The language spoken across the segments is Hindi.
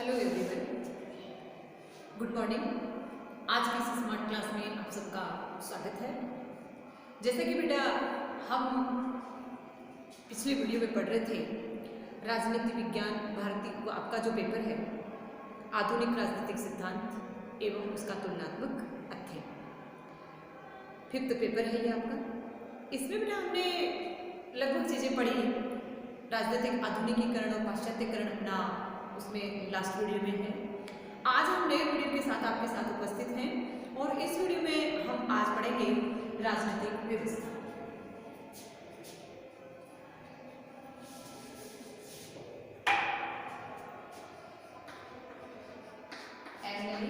Hello everyone, good morning. आज की इस स्मार्ट क्लास में आप सबका स्वागत है। जैसे कि बेटा हम पिछले वीडियो में पढ़ रहे थे, राजनीति विज्ञान भारतीय आपका जो पेपर है आधुनिक राजनीतिक सिद्धांत एवं उसका तुलनात्मक अध्ययन, 5th पेपर है ये आपका। इसमें बेटा हमने लगभग चीज़ें पढ़ी, राजनीतिक आधुनिकीकरण और पाश्चात्यकरण अपना उसमें लास्ट वीडियो में है। आज हम नए वीडियो के साथ आपके साथ उपस्थित हैं और इस वीडियो में हम आज पढ़ेंगे राजनीतिक व्यवस्था। Final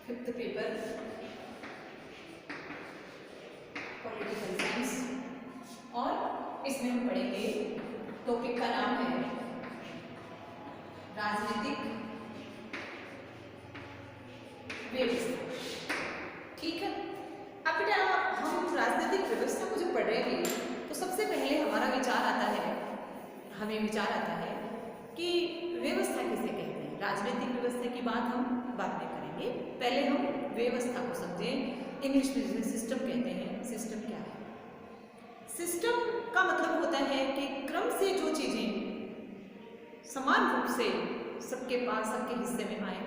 5th paper political science, और इसमें हम पढ़ेंगे, टॉपिक का नाम है राजनीतिक व्यवस्था। ठीक है, अब बेटा हम राजनीतिक व्यवस्था को जब पढ़ रहे हैं तो सबसे पहले हमारा विचार आता है, कि व्यवस्था किसे कहते हैं। राजनीतिक व्यवस्था की बात हम बाद में करेंगे, पहले हम व्यवस्था को समझें। इंग्लिश में जिसे सिस्टम कहते हैं, सिस्टम क्या है? सिस्टम का मतलब होता है कि क्रम से जो चीजें समान रूप से सबके पास, सबके हिस्से में आए,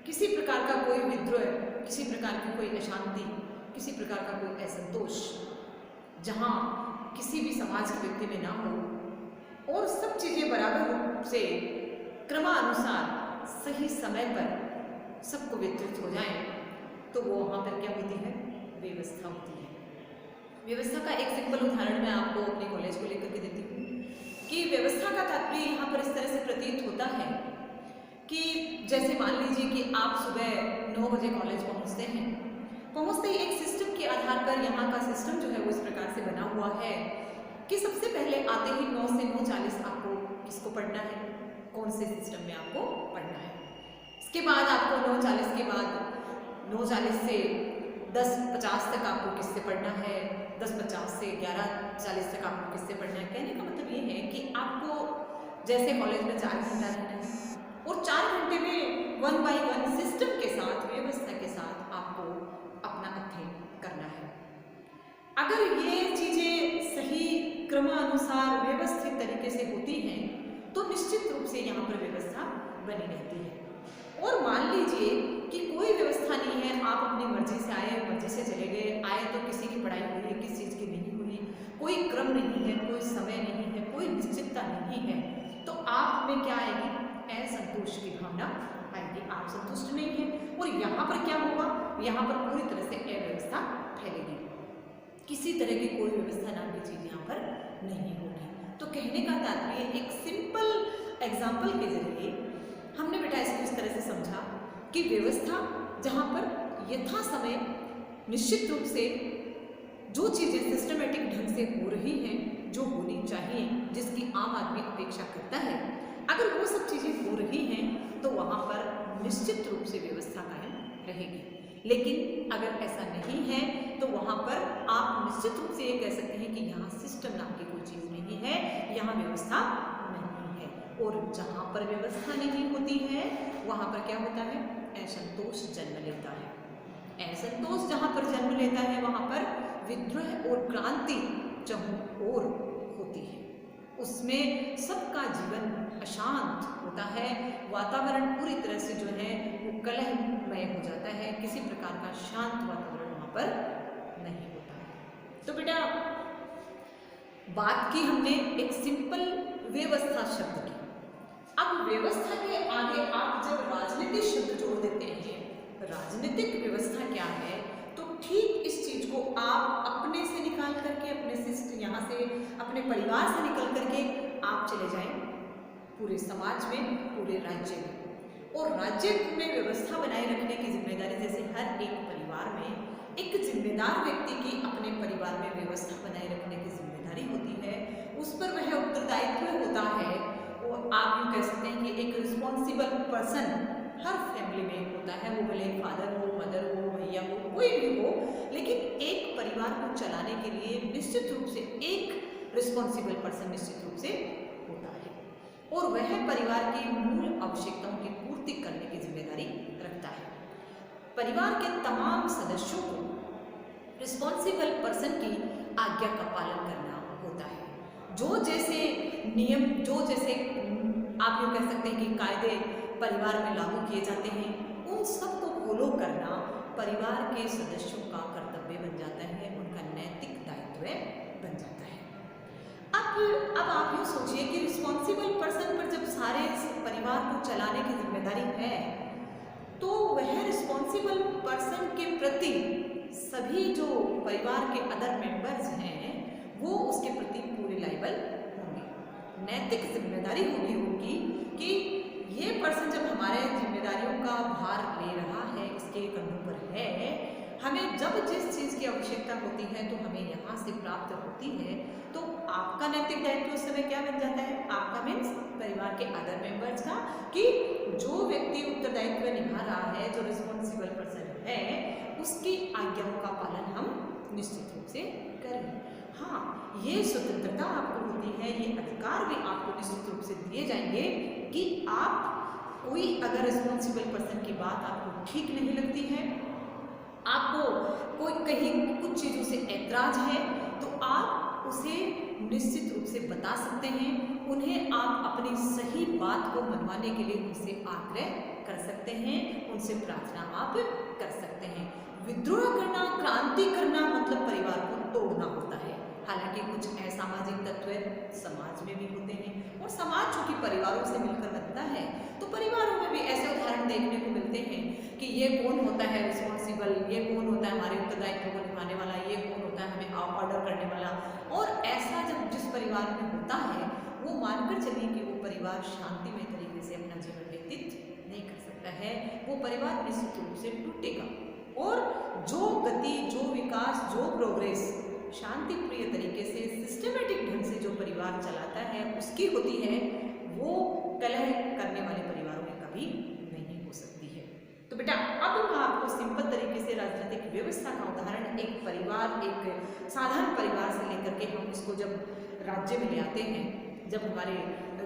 किसी प्रकार का कोई विद्रोह, किसी प्रकार की कोई अशांति, किसी प्रकार का कोई असंतोष जहां किसी भी समाज के व्यक्ति में ना हो, और सब चीजें बराबर रूप से क्रमानुसार सही समय पर सबको वितरित हो जाए, तो वो वहाँ पर क्या होती है? व्यवस्था होती है। व्यवस्था का एक सिंपल उदाहरण मैं आपको अपने कॉलेज को लेकर के देती हूँ कि व्यवस्था का तात्पर्य यहाँ पर इस तरह से प्रतीत होता है कि जैसे मान लीजिए कि आप सुबह 9 बजे कॉलेज पहुँचते ही एक सिस्टम के आधार पर यहाँ का सिस्टम जो है वो इस प्रकार से बना हुआ है कि सबसे पहले आते ही 9 से 9:40 आपको किसको पढ़ना है, कौन से सिस्टम में आपको पढ़ना है। इसके बाद आपको 9:40 के बाद 9:40 से 10:50 तक आपको किससे पढ़ना है, 10:50 से 11:40 तक आपको किससे पढ़ना है। कहने का मतलब ये है कि आपको जैसे कॉलेज में 4 घंटा रहना है और 4 घंटे में 1 by 1 सिस्टम के साथ, व्यवस्था के साथ आपको अपना अध्ययन करना है। अगर ये चीज़ें सही क्रमानुसार व्यवस्थित तरीके से होती हैं तो निश्चित रूप से यहाँ पर व्यवस्था बनी रहती है। और मान लीजिए कि कोई व्यवस्था नहीं है, आप अपनी मर्जी से आए, मर्जी से चले गए, आए तो किसी की पढ़ाई हुई है, किस चीज़ की नहीं हुई, कोई क्रम नहीं है, कोई समय नहीं है, कोई निश्चितता नहीं है, तो आप में क्या आएगी? असंतोष की भावना आएगी, आप संतुष्ट नहीं है। और यहाँ पर क्या होगा? यहाँ पर पूरी तरह से अव्यवस्था फैलेगी, किसी तरह की कोई व्यवस्था नाम की चीज़ यहाँ पर नहीं होगी। तो कहने का तात्पर्य एक सिंपल एग्जाम्पल के जरिए हमने बेटा इसको इस तरह से समझा कि व्यवस्था जहाँ पर यथा समय निश्चित रूप से जो चीज़ें सिस्टमेटिक ढंग से हो रही हैं, जो होनी चाहिए, जिसकी आम आदमी अपेक्षा करता है, अगर वो सब चीज़ें हो रही हैं तो वहाँ पर निश्चित रूप से व्यवस्था कायम रहेगी। लेकिन अगर ऐसा नहीं है तो वहाँ पर आप निश्चित रूप से ये कह सकते हैं कि यहाँ सिस्टम नाम की कोई चीज़ नहीं है, यहाँ व्यवस्था नहीं है। और जहाँ पर व्यवस्था नहीं होती है वहाँ पर क्या होता है? असंतोष जन्म लेता है। असंतोष जहाँ पर जन्म लेता है वहाँ पर विद्रोह और क्रांति चहुं ओर होती है, उसमें सबका जीवन अशांत होता है, वातावरण पूरी तरह से जो है वो कलहमय हो जाता है, किसी प्रकार का शांत वातावरण वहाँ पर नहीं होता है। तो बेटा बात की हमने एक सिंपल व्यवस्था शब्द की। अब व्यवस्था के आगे आप जब राजनीतिक शब्द जोड़ देते हैं, राजनीतिक व्यवस्था क्या है, तो ठीक इस चीज को आप अपने से निकाल करके, अपने सिस्टम यहाँ से, अपने परिवार से निकल करके आप चले जाएं पूरे समाज में, पूरे राज्य में। और राज्य में व्यवस्था बनाए रखने की जिम्मेदारी, जैसे हर एक परिवार में एक जिम्मेदार व्यक्ति की अपने परिवार में व्यवस्था बनाए रखने की जिम्मेदारी होती है, उस पर वह उत्तरदायित्व होता है। और आप यूँ कह सकते हैं कि एक रिस्पॉन्सिबल पर्सन हर फैमिली में होता है, वो भले फादर हो, मदर हो, भैया हो, कोई भी हो, लेकिन एक परिवार को चलाने के लिए निश्चित रूप से एक रिस्पॉन्सिबल पर्सन निश्चित रूप से होता है और वह परिवार की मूल आवश्यकताओं की पूर्ति करने की जिम्मेदारी रखता है। परिवार के तमाम सदस्यों को रिस्पॉन्सिबल पर्सन की आज्ञा का पालन करना होता है। जो जैसे नियम, जो जैसे आप ये कह सकते हैं कि कायदे परिवार में लागू किए जाते हैं, उन सब को फॉलो करना परिवार के सदस्यों का कर्तव्य बन जाता है, उनका नैतिक दायित्व बन जाता है। अब आप यूँ सोचिए कि रिस्पॉन्सिबल पर्सन पर जब सारे परिवार को चलाने की जिम्मेदारी है, तो वह रिस्पॉन्सिबल पर्सन के प्रति सभी जो परिवार के अदर मेंबर्स हैं वो उसके प्रति पूरे लायबल होंगे। नैतिक जिम्मेदारी होगी उनकी कि ये पर्सन जब हमारे जिम्मेदारियों का भार ले रहा है, इसके कंधों पर है, हमें जब जिस चीज़ की आवश्यकता होती है तो हमें यहाँ से प्राप्त होती है, तो आपका नैतिक दायित्व उस समय क्या बन जाता है? आपका मीन्स परिवार के अदर मेंबर्स का, कि जो व्यक्ति उत्तरदायित्व निभा रहा है, जो रिस्पॉन्सिबल पर्सन है, उसकी आज्ञाओं का पालन हम निश्चित रूप से करें। हाँ, ये स्वतंत्रता आपको होती है, ये अधिकार भी आपको निश्चित रूप से दिए जाएंगे कि आप कोई अगर रिस्पॉन्सिबल पर्सन की बात आपको ठीक नहीं लगती है, आपको कोई कहीं कुछ चीज़ों से ऐतराज है, तो आप उसे निश्चित रूप से बता सकते हैं। उन्हें आप अपनी सही बात को मनवाने के लिए उनसे आग्रह कर सकते हैं, उनसे प्रार्थना आप कर सकते हैं। विद्रोह करना, क्रांति करना मतलब परिवार को तोड़ना होता है। हालांकि कुछ असामाजिक तत्व समाज में भी होते हैं और समाज चूंकि परिवारों से मिलकर बनता है, तो परिवारों में भी ऐसे उदाहरण देखने को मिलते हैं कि ये कौन होता है रिस्पॉन्सिबल, ये कौन होता है हमारे उत्तरदायित्व को निभाने वाला, ये कौन होता है हमें ऑर्डर करने वाला। और ऐसा जब जिस परिवार में होता है, वो मानकर चलिए कि वो परिवार शांतिमय तरीके से अपना जीवन व्यतीत नहीं कर सकता है, वो परिवार निश्चित रूप से टूटेगा। और जो गति, जो विकास, जो प्रोग्रेस शांति प्रिय तरीके से सिस्टमेटिक ढंग से जो परिवार चलाता है उसकी होती है, वो कलह करने वाले परिवारों में कभी नहीं हो सकती है। तो बेटा अब हम आपको सिंपल तरीके से राजनीतिक व्यवस्था का उदाहरण, एक परिवार, एक साधारण परिवार से लेकर के हम इसको जब राज्य में ले आते हैं, जब हमारे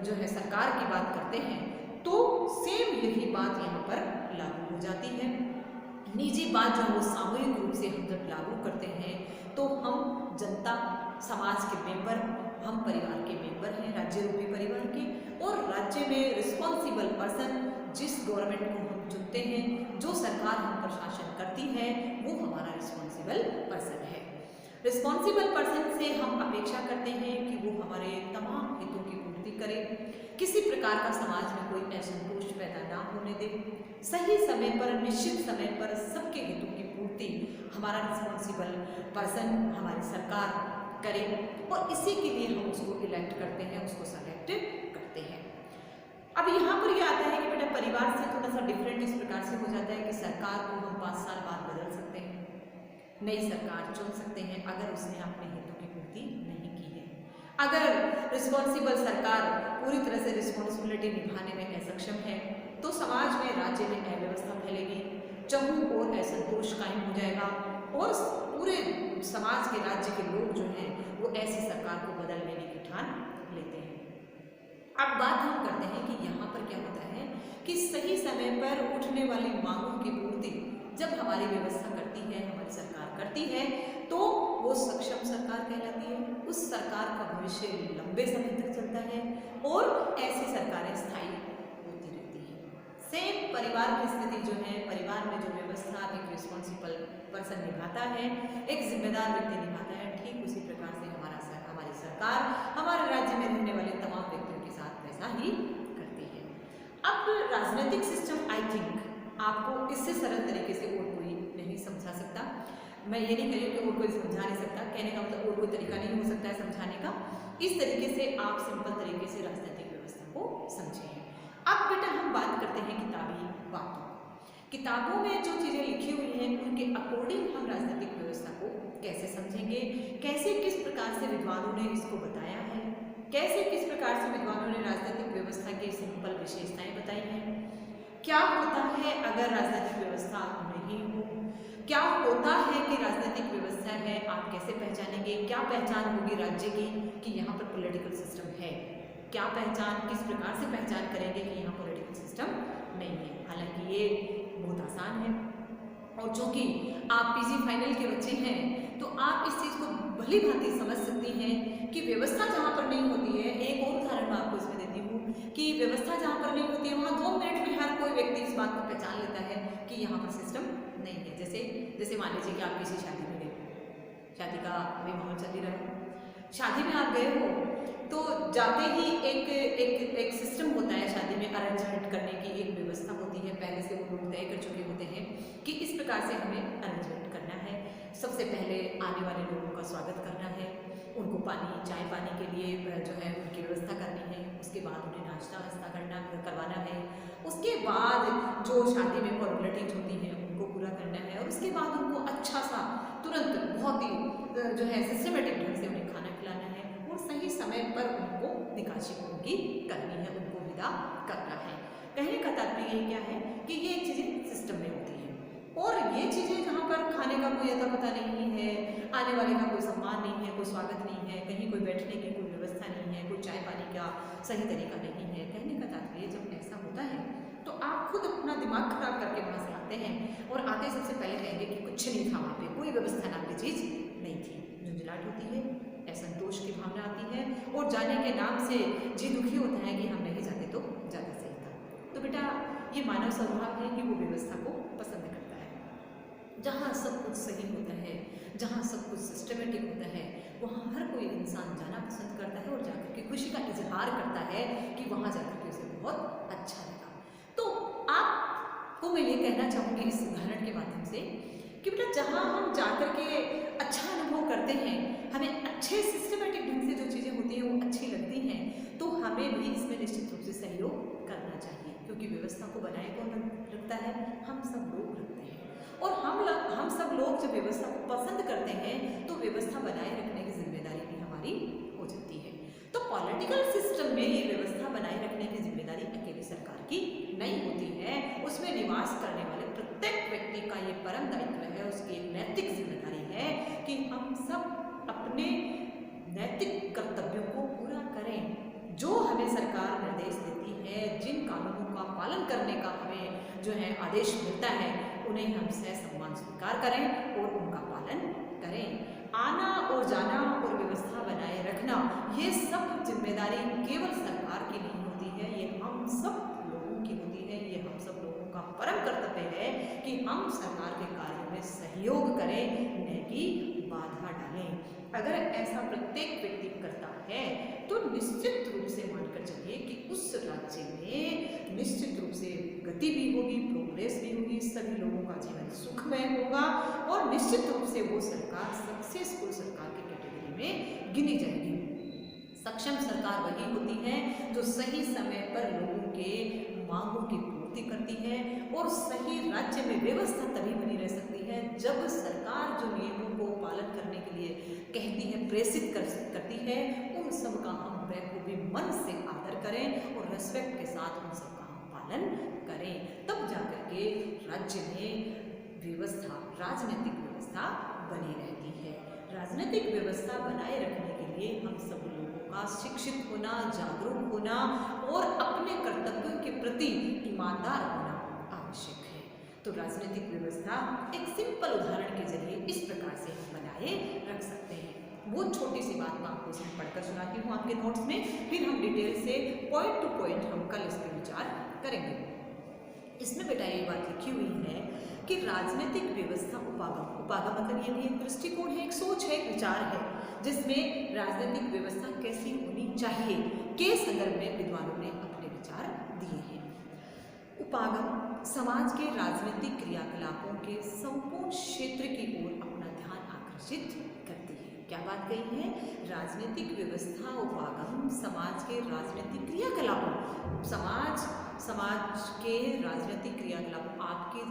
जो है सरकार की बात करते हैं, तो सेम यही बात यहाँ पर लागू हो जाती है। निजी बात जो है वो सामूहिक रूप से हम जब लागू करते हैं, तो हम जनता, समाज के मेंबर, हम परिवार के मेंबर हैं, राज्य रूपी परिवार के। और राज्य में रिस्पॉन्सिबल पर्सन, जिस गवर्नमेंट को हम चुनते हैं, जो सरकार हम पर शासन करती है, वो हमारा रिस्पॉन्सिबल पर्सन है। रिस्पॉन्सिबल पर्सन से हम अपेक्षा करते हैं कि वो हमारे तमाम हितों की पूर्ति करे, किसी प्रकार का समाज में कोई असंतोष पैदा ना होने दे, सही समय पर, निश्चित समय पर सबके हितों की पूर्ति हमारा रिस्पॉन्सिबल पर्सन, हमारी सरकार करे। और इसी के लिए हम उसको इलेक्ट करते हैं, उसको सेलेक्ट करते हैं। अब यहाँ पर यह आता है कि बेटा परिवार से थोड़ा सा डिफरेंट इस प्रकार से हो जाता है कि सरकार को हम 5 साल बाद बदल सकते हैं, नई सरकार चुन सकते हैं अगर उसने अपने हितों की पूर्ति नहीं की है। अगर रिस्पॉन्सिबल सरकार पूरी तरह से रिस्पॉन्सिबिलिटी निभाने में असक्षम है, तो समाज में, राज्य में अव्यवस्था फैलेगी, चहुं ओर असंतोष कायम हो जाएगा और पूरे समाज के, राज्य के लोग जो हैं वो ऐसी सरकार को बदल लेने की ठान लेते हैं। अब बात हम करते हैं कि यहाँ पर क्या होता है कि सही समय पर उठने वाली मांगों की पूर्ति जब हमारी व्यवस्था करती है, हमारी सरकार करती है, तो वो सक्षम सरकार कहलाती है। उस सरकार का भविष्य लंबे समय तक चलता है और ऐसी सरकारें स्थायी होती रहती हैं। सेम परिवार की स्थिति जो है, परिवार में जो व्यवस्था एक रिस्पॉन्सिबल पर्सन निभाता है, एक जिम्मेदार व्यक्ति निभाता है, ठीक उसी प्रकार से हमारी सरकार हमारे राज्य में रहने वाले तमाम व्यक्तियों के साथ वैसा ही करती है। अब राजनीतिक सिस्टम, आई थिंक आपको इससे सरल तरीके से और कोई नहीं समझा सकता। मैं ये नहीं कह रही हूँ कि और कोई समझा नहीं सकता, कहने का मतलब और कोई तरीका नहीं हो सकता है समझाने का। इस तरीके से आप सिंपल तरीके से राजनीतिक व्यवस्था को समझें। अब बेटा हम बात करते हैं किताबी बातों। किताबों में जो चीज़ें लिखी हुई हैं उनके अकॉर्डिंग हम राजनीतिक व्यवस्था को कैसे समझेंगे, कैसे किस प्रकार से विद्वानों ने इसको बताया है, कैसे किस प्रकार से विद्वानों ने राजनीतिक व्यवस्था की सिंपल विशेषताएं बताई हैं, क्या होता है अगर राजनीतिक व्यवस्था नहीं हो, क्या होता है कि राजनीतिक व्यवस्था है, आप कैसे पहचानेंगे, क्या पहचान होगी राज्य की कि यहाँ पर पॉलिटिकल सिस्टम है, क्या पहचान, किस प्रकार से पहचान करेंगे कि यहाँ पॉलिटिकल सिस्टम नहीं है। हालांकि ये बहुत आसान है और चूंकि आप पीजी फाइनल के बच्चे हैं तो आप इस चीज़ को भली भांति समझ सकती हैं कि व्यवस्था जहाँ पर नहीं होती है, एक और उदाहरण मैं आपको इसमें देती हूँ कि व्यवस्था जहाँ पर नहीं होती है वहाँ 2 मिनट में हर कोई व्यक्ति इस बात को पहचान लेता है कि यहाँ पर सिस्टम नहीं है। जैसे मान लीजिए कि आप किसी शादी में गए, शादी का अभी माहौल चल ही रहा है, शादी में आप गए हो तो जाते ही एक सिस्टम होता है शादी में अरेंजमेंट करने की एक व्यवस्था होती है, पहले से वो लोग तय कर चुके होते हैं कि इस प्रकार से हमें अरेंजमेंट करना है। सबसे पहले आने वाले लोगों का स्वागत करना है, उनको चाय पानी के लिए जो है उनकी व्यवस्था करनी है, उसके बाद उन्हें नाश्ता वास्ता करवाना है, उसके बाद जो शादी में फॉर्मेलिटीज होती हैं उनको पूरा करना है और उसके बाद उनको अच्छा सा तुरंत बहुत ही जो है सिस्टमेटिक ढंग से उन्हें खाना खिलाना है और सही समय पर उनको निकासी उनकी करनी है, उनको विदा करना है। कहने का तात्पर्य क्या है कि ये चीज़ें सिस्टम में होती हैं और ये चीज़ें जहाँ पर खाने का कोई अता पता नहीं है, आने वाले का कोई सम्मान नहीं है, कोई स्वागत नहीं है, कहीं कोई बैठने की कोई व्यवस्था नहीं है, कोई चाय पानी का सही तरीका नहीं है। कहने का तात्पर्य जब ऐसा होता है तो आप खुद अपना दिमाग खराब करके वहाँ से आते हैं और आते सबसे पहले कहेंगे कि कुछ नहीं था वहाँ पे, कोई व्यवस्था नाम की चीज़ नहीं थी। झुंझलाहट होती है, असंतोष की भावना आती है और जाने के नाम से जी दुखी होता है कि हम नहीं जाते तो ज़्यादा सही था। तो बेटा ये मानव स्वभाव है कि वो व्यवस्था को पसंद करता है। जहाँ सब कुछ सही होता है, जहाँ सब कुछ सिस्टमेटिक होता है, वहाँ हर कोई इंसान जाना पसंद करता है और जाकर के खुशी का इजहार करता है कि वहाँ जाकर के उसे बहुत अच्छा लगा। तो आपको मैं ये कहना चाहूँगी इस उदाहरण के माध्यम से कि बेटा जहाँ हम जाकर के अच्छा अनुभव करते हैं, हमें अच्छे सिस्टमेटिक ढंग से जो चीज़ें होती हैं वो अच्छी लगती हैं, तो हमें भी इसमें निश्चित रूप से सहयोग करना चाहिए, क्योंकि व्यवस्था को बनाए कौन रखता है? हम सब लोग रखते हैं और हम सब लोग जब व्यवस्था को पसंद करते हैं तो व्यवस्था बनाए रखने की जिम्मेदारी भी हमारी हो जाती है। तो पॉलिटिकल सिस्टम में ये व्यवस्था बनाए रखने की जिम्मेदारी अकेली सरकार की नहीं होती है, उसमें निवास करने वाले प्रत्येक व्यक्ति का ये परम दायित्व है, उसकी एक नैतिक जिम्मेदारी है कि हम सब अपने नैतिक कर्तव्यों को पूरा करें। जो हमें सरकार निर्देश देती है, जिन कानूनों का पालन करने का हमें जो है आदेश मिलता है, उन्हें हम सम्मान स्वीकार करें और उनका पालन करें। आना और जाना और व्यवस्था बनाए रखना ये सब जिम्मेदारी केवल सरकार की नहीं होती है, ये हम सब लोगों की होती है। ये हम सब लोगों का परम कर्तव्य है कि हम सरकार के कार्यों में सहयोग करें, न कि बाधा डालें। अगर ऐसा प्रत्येक व्यक्ति करता है तो निश्चित रूप से मानकर चलिए कि उस राज्य में निश्चित रूप से गति भी होगी, प्रोग्रेस भी होगी, सभी लोगों का जीवन सुखमय होगा और निश्चित रूप से वो सरकार सक्सेसफुल सरकार की कैटेगरी में गिनी जाएगी। सक्षम सरकार वही होती है जो सही समय पर लोगों के मांगों की पूर्ति करती है और सही राज्य में व्यवस्था तभी बनी रह सकती है जब सरकार जो नियमों को पालन करने के लिए कहती है, प्रेषित करती है, उन सब का हम बखूबी मन से आदर करें और रेस्पेक्ट के साथ उन सब का हम पालन करें। तब जाकर के राज्य में व्यवस्था, राजनीतिक व्यवस्था बनी रहती है। राजनीतिक व्यवस्था बनाए रखने के लिए हम सब लोगों का शिक्षित होना, जागरूक होना और अपने कर्तव्यों के प्रति ईमानदार होना आवश्यक है। तो राजनीतिक व्यवस्था एक सिंपल उदाहरण के जरिए इस प्रकार से हम बनाए रख सकते हैं। बहुत छोटी सी बात मैं आपको इसमें पढ़कर सुनाती हूँ आपके नोट्स में, फिर हम डिटेल से पॉइंट टू पॉइंट हम कल इस पर विचार करेंगे। इसमें बेटा ये बात लिखी हुई है कि राजनीतिक व्यवस्था उपागम मतलब ये भी एक दृष्टिकोण है, एक सोच है, एक विचार है, जिसमें राजनीतिक व्यवस्था कैसी होनी चाहिए के संदर्भ में विद्वानों ने अपने विचार दिए हैं। उपागम समाज के राजनीतिक क्रियाकलापों के संपूर्ण क्षेत्र की ओर अपना ध्यान आकर्षित करती है। क्या बात कही है? राजनीतिक व्यवस्था उपागम समाज के राजनीतिक क्रियाकलापों, समाज के राजनीतिक क्रियाकलाप,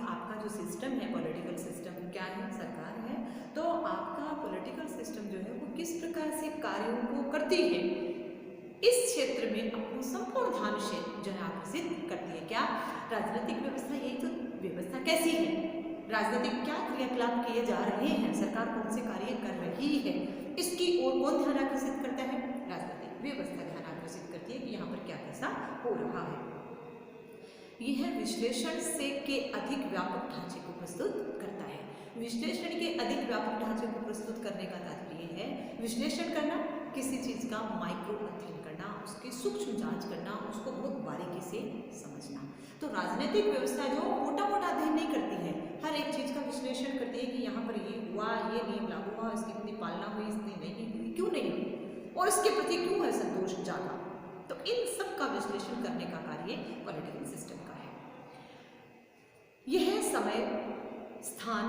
आपका जो सिस्टम है, पॉलिटिकल सिस्टम क्या है? सरकार है। तो आपका पॉलिटिकल सिस्टम जो है वो किस प्रकार से कार्यों को करती है, इस क्षेत्र में अपना संपूर्ण ध्यान जो है आकर्षित करती है। क्या? राजनीतिक व्यवस्था राजनीतिक क्या क्रियाकलाप किए जा रहे हैं, सरकार कौन से कार्य कर रही है, इसकी ओर कौन ध्यान आकर्षित करता है? राजनीतिक व्यवस्था ध्यान आकर्षित करती है कि यहाँ पर क्या कैसा हो रहा है। यह विश्लेषण से के अधिक व्यापक ढांचे को प्रस्तुत करता है। विश्लेषण के अधिक व्यापक ढांचे को प्रस्तुत करने का तात्पर्य है विश्लेषण करना, किसी चीज का माइक्रो अध्ययन करना, उसकी सूक्ष्म जांच करना, उसको बहुत बारीकी से समझना। तो राजनीतिक व्यवस्था जो मोटा मोटा अध्ययन नहीं करती है, हर एक चीज का विश्लेषण करती है कि यहाँ पर ये हुआ, ये नियम लागू हुआ, इसकी कितनी पालना हुई, इसकी नहीं हुई, क्यों नहीं हुई, और इसके प्रति क्यों है संतोष जागा। तो इन सब का विश्लेषण करने का कार्य पॉलिटिकल सिस्टम का है। यह समय, स्थान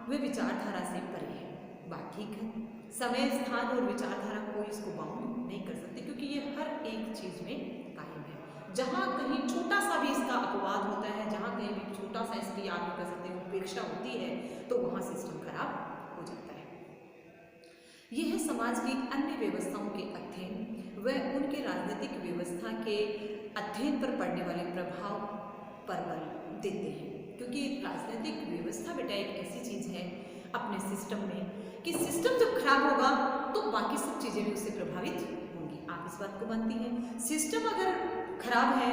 व विचारधारा से परे है। बात ठीक है, समय, स्थान और विचारधारा कोई इसको बाउंड नहीं कर सकते, क्योंकि ये हर एक चीज में कायम है। जहाँ कहीं छोटा सा भी इसका अपवाद होता है, जहाँ कहीं भी छोटा सा इसकी आप कह सकते हैं उपेक्षा होती है, तो वहाँ सिस्टम खराब हो जाता है। यह समाज की अन्य व्यवस्थाओं के अध्ययन व उनके राजनीतिक व्यवस्था के अध्ययन पर पड़ने वाले प्रभाव पर बल देते हैं, क्योंकि राजनीतिक व्यवस्था बेटा एक ऐसी चीज है अपने सिस्टम में कि सिस्टम जब खराब होगा तो बाकी सब चीजें भी उससे प्रभावित होंगी। आप इस बात को मानती हैं? सिस्टम अगर खराब है,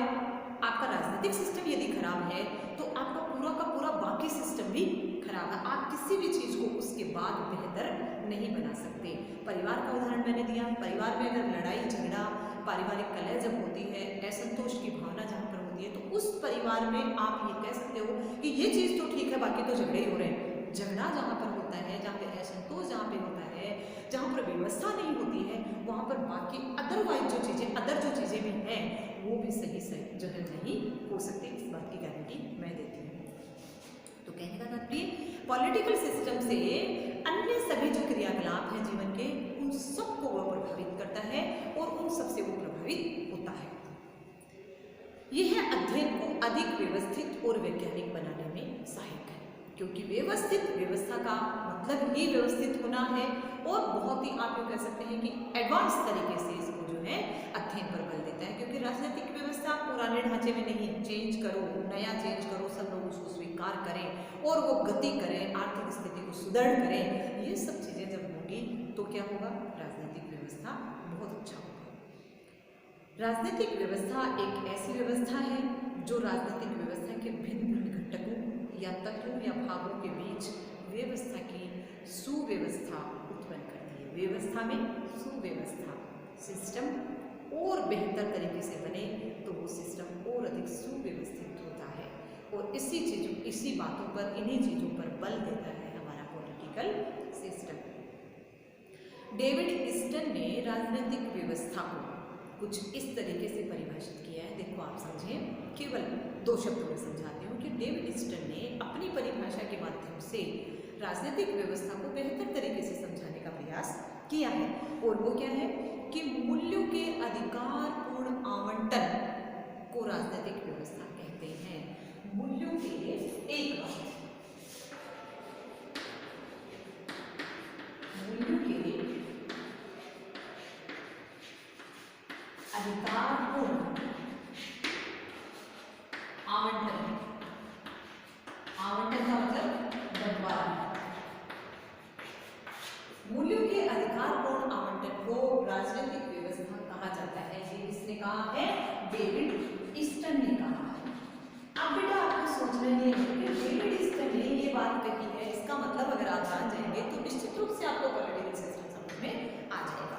आपका राजनीतिक सिस्टम यदि खराब है, तो आपका पूरा का पूरा बाकी सिस्टम भी खराब है। आप किसी भी चीज को उसके बाद बेहतर नहीं बना सकते। परिवार का उदाहरण मैंने दिया, परिवार में अगर लड़ाई झगड़ा, पारिवारिक कलह जब होती है, असंतोष की भावना जहाँ पर होती है, तो उस परिवार में आप ये कह सकते हो कि ये चीज तो ठीक है, बाकी तो झगड़े ही हो रहे हैं। झगड़ा जहाँ पर होता है, जहाँ पे असंतोष जहाँ पे होता है, जहाँ पर व्यवस्था नहीं होती है, वहाँ पर बाकी अदरवाइज जो चीजें भी हैं वो भी सही जो है नहीं हो सकते। इस बात की गारंटी मैं देती हूँ। तो कहने का तात्पर्य पॉलिटिकल सिस्टम से अन्य सभी जो क्रियाकलाप हैं जीवन के, उन सबको वह प्रभावित करता है और उन सबसे वो प्रभावित होता है। यह अध्ययन को अधिक व्यवस्थित और वैज्ञानिक बनाने में सहायक है, क्योंकि व्यवस्थित व्यवस्था का मतलब ही व्यवस्थित होना है और बहुत ही आप कह सकते हैं कि एडवांस तरीके से इसको जो है अध्ययन पर बल देता है, क्योंकि राजनीतिक व्यवस्था पुराने ढांचे में नहीं, चेंज करो, नया चेंज करो, सब लोग उसको स्वीकार करें और वो गति करें, आर्थिक स्थिति को सुदृढ़ करें, ये सब चीजें जब होंगी तो क्या होगा? राजनीतिक व्यवस्था बहुत अच्छा होगा। राजनीतिक व्यवस्था एक ऐसी व्यवस्था है जो राजनीतिक व्यवस्था के भिन्न भिन्न घटकों या तत्वों या भागों के बीच व्यवस्था की सुव्यवस्था उत्पन्न करती है। व्यवस्था में सुव्यवस्था, सिस्टम और बेहतर तरीके से बने तो वो सिस्टम और अधिक सुव्यवस्थित होता है, और इसी बातों पर, इन्हीं चीजों पर बल देता है हमारा पॉलिटिकल सिस्टम। डेविड ईस्टन ने राजनीतिक व्यवस्था को कुछ इस तरीके से परिभाषित किया है। देखो आप समझें, केवल 2 शब्दों में समझाती हूँ कि डेविड ईस्टन ने अपनी परिभाषा के माध्यम से राजनीतिक व्यवस्था को बेहतर तरीके से समझाने का प्रयास किया है, और वो क्या है कि मूल्यों के अधिकारपूर्ण आवंटन को राजनीतिक व्यवस्था कहते हैं। मूल्यों के अधिकारपूर्ण आवंटन, आवंटन का मतलब बंटवारा। मूल्यों के अधिकारपूर्ण आवंटन को राजनीतिक व्यवस्था कहा जाता है। ये किसने कहा है? डेविड ईस्टन ने कहा है। अब बेटा आपको सोचना नहीं है कि डेविड ईस्टन ने ये बात कही है, इसका मतलब अगर आप जान जाएंगे तो निश्चित रूप से आपको पॉलिटिकल सिस्टम समझ में आ जाएगा।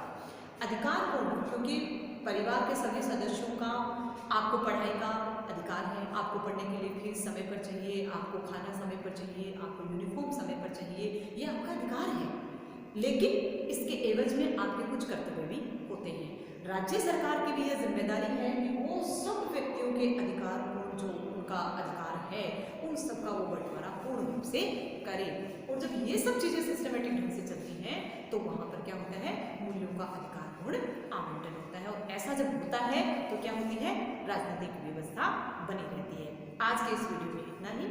अधिकारपूर्ण, क्योंकि परिवार के सभी सदस्यों का आपको पढ़ाई का अधिकार है, आपको पढ़ने के लिए फीस समय पर चाहिए, आपको खाना समय पर चाहिए, आपको यूनिफॉर्म समय पर चाहिए, ये आपका अधिकार है। लेकिन इसके एवज में आपके कुछ कर्तव्य भी होते हैं। राज्य सरकार की भी यह जिम्मेदारी है कि वो सब व्यक्तियों के अधिकार को, जो उनका अधिकार है, उन सब का वो बंटवारा पूर्ण रूप से करे। और जब ये सब चीजें सिस्टमेटिक ढंग से चलती हैं तो वहां पर क्या होता है? मूल्यों का अधिकारपूर्ण आवंटन होता है, और ऐसा जब होता है तो क्या होती है? राजनीतिक व्यवस्था बनी रहती है। आज के इस वीडियो में इतना ही।